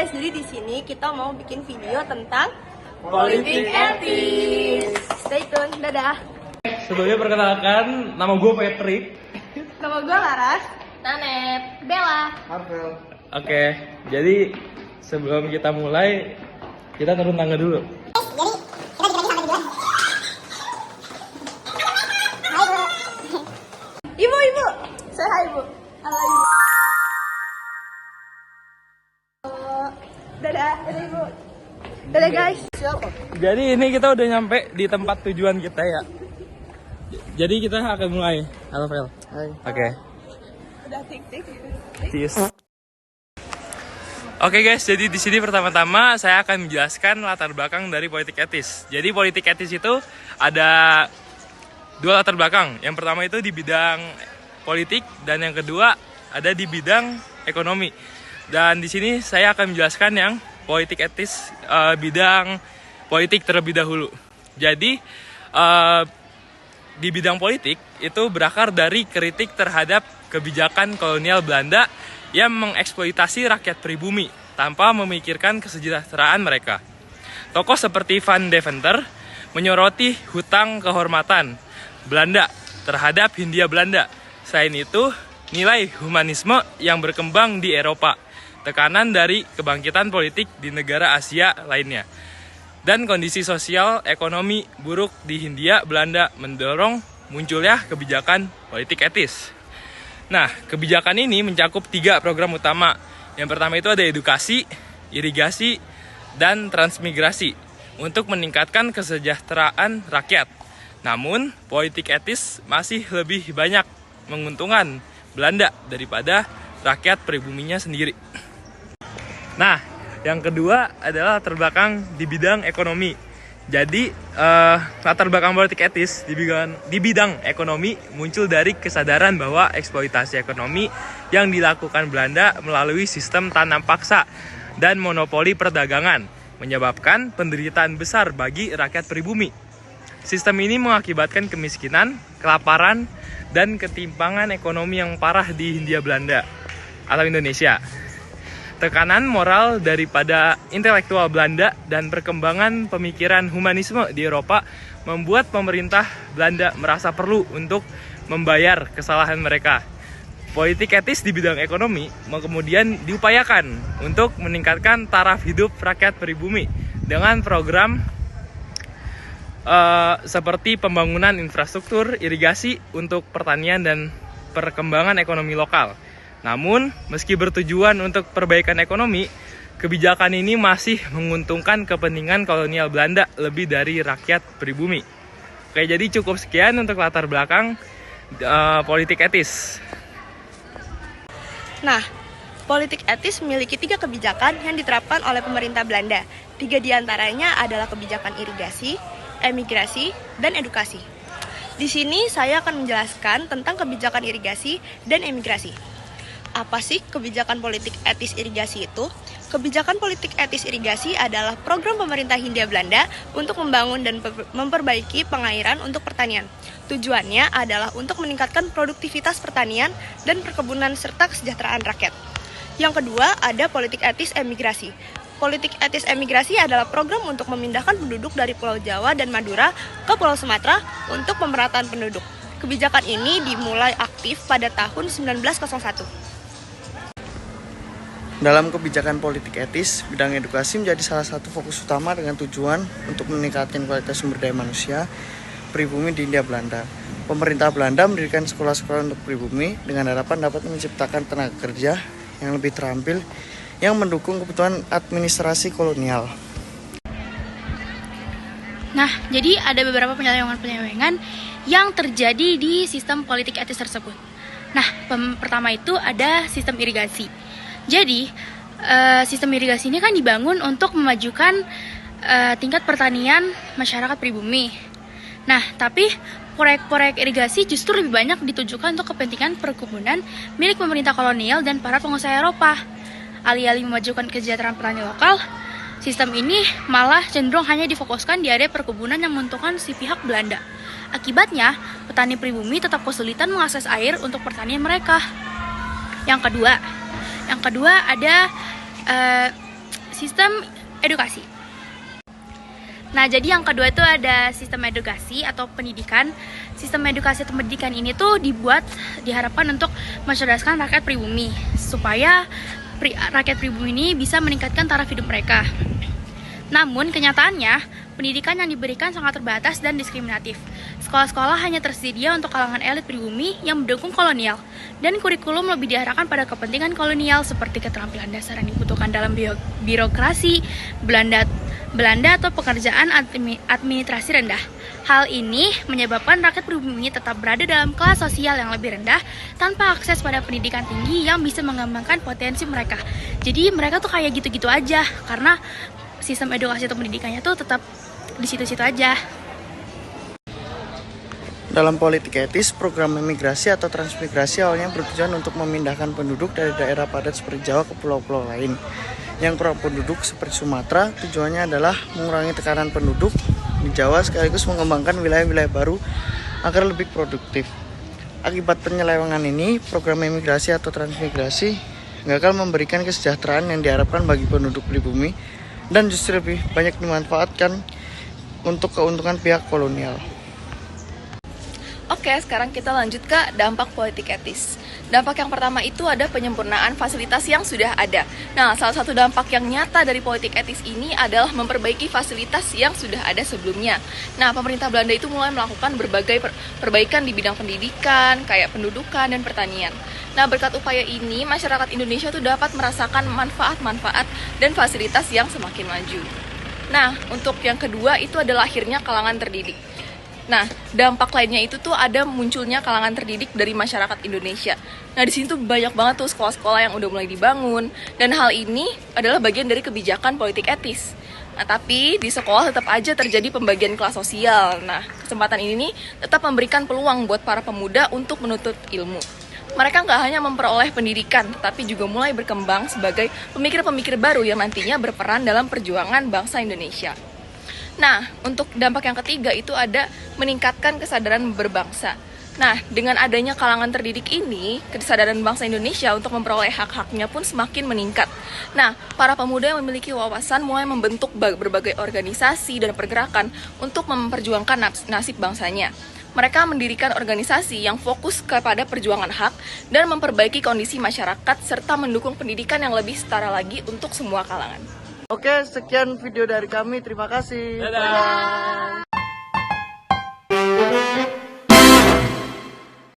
guys, jadi di sini kita mau bikin video tentang politik etis. Stay tune, dadah. Sebelumnya perkenalkan, nama gue Patrick. Nama gue Laras. Nanet, Bella. Marvel. Oke, jadi sebelum kita mulai, kita turun tangga dulu. Ibu, say hi ibu. Halo ibu. Dadah ibu. Dadah guys. Jadi ini kita udah nyampe di tempat tujuan kita ya. Jadi kita akan mulai. Halo Vel. Hai. Oke. Udah tik. Cheers. Oke guys, jadi di sini pertama-tama saya akan menjelaskan latar belakang dari politik etis. Jadi politik etis itu ada dua latar belakang. Yang pertama itu di bidang politik dan yang kedua ada di bidang ekonomi. Dan di sini saya akan menjelaskan yang politik etis bidang politik terlebih dahulu. Jadi di bidang politik itu berakar dari kritik terhadap kebijakan kolonial Belanda yang mengeksploitasi rakyat pribumi tanpa memikirkan kesejahteraan mereka. Tokoh seperti Van Deventer menyoroti hutang kehormatan Belanda terhadap Hindia Belanda. Selain itu, nilai humanisme yang berkembang di Eropa, tekanan dari kebangkitan politik di negara Asia lainnya, dan kondisi sosial ekonomi buruk di Hindia Belanda mendorong munculnya kebijakan politik etis. Nah, kebijakan ini mencakup 3 program utama. Yang pertama itu ada edukasi, irigasi, dan transmigrasi untuk meningkatkan kesejahteraan rakyat. Namun, politik etis masih lebih banyak menguntungkan Belanda daripada rakyat pribuminya sendiri. Nah, yang kedua adalah latar belakang di bidang ekonomi. Jadi, latar belakang politik etis di bidang ekonomi muncul dari kesadaran bahwa eksploitasi ekonomi yang dilakukan Belanda melalui sistem tanam paksa dan monopoli perdagangan menyebabkan penderitaan besar bagi rakyat pribumi. Sistem ini mengakibatkan kemiskinan, kelaparan, dan ketimpangan ekonomi yang parah di Hindia Belanda atau Indonesia. Tekanan moral daripada intelektual Belanda dan perkembangan pemikiran humanisme di Eropa membuat pemerintah Belanda merasa perlu untuk membayar kesalahan mereka. Politik etis di bidang ekonomi kemudian diupayakan untuk meningkatkan taraf hidup rakyat pribumi dengan program seperti pembangunan infrastruktur, irigasi untuk pertanian dan perkembangan ekonomi lokal. Namun, meski bertujuan untuk perbaikan ekonomi, kebijakan ini masih menguntungkan kepentingan kolonial Belanda lebih dari rakyat pribumi. Oke, jadi cukup sekian untuk latar belakang politik etis. Nah, politik etis memiliki 3 kebijakan yang diterapkan oleh pemerintah Belanda. 3 diantaranya adalah kebijakan irigasi, emigrasi, dan edukasi. Di sini saya akan menjelaskan tentang kebijakan irigasi dan emigrasi. Apa sih kebijakan politik etis irigasi itu? Kebijakan politik etis irigasi adalah program pemerintah Hindia Belanda untuk membangun dan memperbaiki pengairan untuk pertanian. Tujuannya adalah untuk meningkatkan produktivitas pertanian dan perkebunan serta kesejahteraan rakyat. Yang kedua, ada politik etis emigrasi. Politik etis emigrasi adalah program untuk memindahkan penduduk dari Pulau Jawa dan Madura ke Pulau Sumatera untuk pemerataan penduduk. Kebijakan ini dimulai aktif pada tahun 1901. Dalam kebijakan politik etis, bidang edukasi menjadi salah satu fokus utama dengan tujuan untuk meningkatkan kualitas sumber daya manusia pribumi di Hindia Belanda. Pemerintah Belanda mendirikan sekolah-sekolah untuk pribumi dengan harapan dapat menciptakan tenaga kerja yang lebih terampil yang mendukung kebutuhan administrasi kolonial. Nah, jadi ada beberapa penyelewengan-penyelewengan yang terjadi di sistem politik etis tersebut. Nah, pertama itu ada sistem irigasi. Jadi, sistem irigasi ini kan dibangun untuk memajukan tingkat pertanian masyarakat pribumi. Nah, tapi proyek-proyek irigasi justru lebih banyak ditujukan untuk kepentingan perkebunan milik pemerintah kolonial dan para pengusaha Eropa. Alih-alih memajukan kesejahteraan petani lokal, sistem ini malah cenderung hanya difokuskan di area perkebunan yang menguntungkan si pihak Belanda. Akibatnya, petani pribumi tetap kesulitan mengakses air untuk pertanian mereka. Yang kedua ada sistem edukasi. Nah, jadi yang kedua itu ada sistem edukasi atau pendidikan. Sistem edukasi atau pendidikan ini tuh diharapkan untuk mencerdaskan rakyat pribumi supaya rakyat pribumi ini bisa meningkatkan taraf hidup mereka. Namun kenyataannya pendidikan yang diberikan sangat terbatas dan diskriminatif. Sekolah-sekolah hanya tersedia untuk kalangan elit pribumi yang mendukung kolonial, dan kurikulum lebih diarahkan pada kepentingan kolonial seperti keterampilan dasar yang dibutuhkan dalam birokrasi Belanda atau pekerjaan administrasi rendah. Hal ini menyebabkan rakyat pribumi tetap berada dalam kelas sosial yang lebih rendah tanpa akses pada pendidikan tinggi yang bisa mengembangkan potensi mereka. Jadi mereka tuh kayak gitu-gitu aja karena sistem edukasi atau pendidikannya tuh tetap di situ-situ aja. Dalam politik etis, program imigrasi atau transmigrasi awalnya bertujuan untuk memindahkan penduduk dari daerah padat seperti Jawa ke pulau-pulau lain. Yang kurang penduduk seperti Sumatera, tujuannya adalah mengurangi tekanan penduduk di Jawa sekaligus mengembangkan wilayah-wilayah baru agar lebih produktif. Akibat penyelewengan ini, program imigrasi atau transmigrasi gagal memberikan kesejahteraan yang diharapkan bagi penduduk pribumi dan justru lebih banyak dimanfaatkan untuk keuntungan pihak kolonial. Oke, sekarang kita lanjut ke dampak politik etis. Dampak yang pertama itu ada penyempurnaan fasilitas yang sudah ada. Nah, salah satu dampak yang nyata dari politik etis ini adalah memperbaiki fasilitas yang sudah ada sebelumnya. Nah, pemerintah Belanda itu mulai melakukan berbagai perbaikan di bidang pendidikan, kayak pendudukan dan pertanian. Nah, berkat upaya ini, masyarakat Indonesia tuh dapat merasakan manfaat-manfaat dan fasilitas yang semakin maju. Nah, untuk yang kedua itu adalah lahirnya kalangan terdidik. Nah, dampak lainnya itu tuh ada munculnya kalangan terdidik dari masyarakat Indonesia. Nah, di sini tuh banyak banget tuh sekolah-sekolah yang udah mulai dibangun, dan hal ini adalah bagian dari kebijakan politik etis. Nah, tapi di sekolah tetap aja terjadi pembagian kelas sosial. Nah, kesempatan ini nih tetap memberikan peluang buat para pemuda untuk menuntut ilmu. Mereka nggak hanya memperoleh pendidikan, tetapi juga mulai berkembang sebagai pemikir-pemikir baru yang nantinya berperan dalam perjuangan bangsa Indonesia. Nah, untuk dampak yang ketiga itu ada meningkatkan kesadaran berbangsa. Nah, dengan adanya kalangan terdidik ini, kesadaran bangsa Indonesia untuk memperoleh hak-haknya pun semakin meningkat. Nah, para pemuda yang memiliki wawasan mulai membentuk berbagai organisasi dan pergerakan untuk memperjuangkan nasib bangsanya. Mereka mendirikan organisasi yang fokus kepada perjuangan hak dan memperbaiki kondisi masyarakat serta mendukung pendidikan yang lebih setara lagi untuk semua kalangan. Oke, sekian video dari kami. Terima kasih. Dadah. Bye.